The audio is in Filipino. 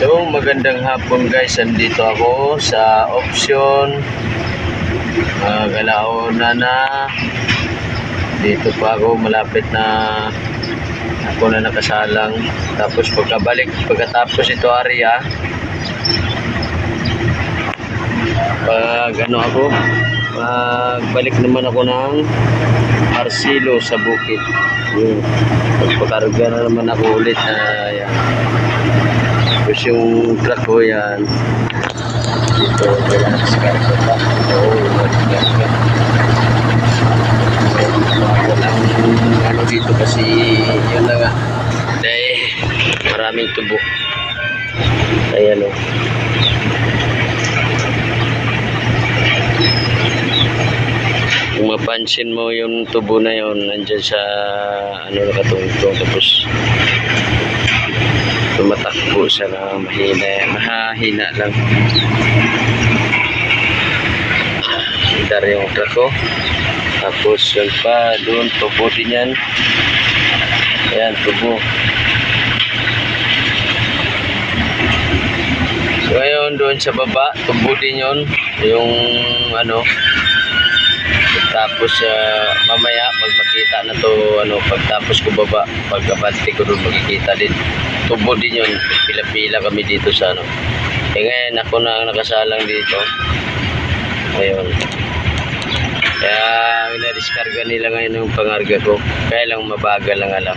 So magandang hapon guys, andito ako sa option Galaona na. Dito pa ako, malapit na ako na nakasalang. Tapos pagkatapos ito area, pag ano ako, balik naman ako ng Arcilo sa bukid. Pagpakarga na naman ako ulit na yan. Tapos yung truck ko yan dito, kailangan diskarga pa. Walang ano dito kasi yun na nga, dahil maraming tubo. Ayan o. Kung mapansin mo yung tubo na yun, nandyan sa ano nakatungtong, tapos tumatakbo siya na mahina lang. Dar yung truck ko. Tapos yun pa, doon tubo din yan. Ayan, tubo. So ngayon doon sa baba, tubo din yun. Yung ano, tapos mamaya pag makita na to, ano, pagtapos ko baba, pagkabante ko doon makikita din tubo din yun. Pila-pila kami dito sa ano. Ngayon ako na ang nakasalang dito. Ayun, kaya na-discarga nila ngayon yung pangarga ko, kaya lang mabagal lang alam.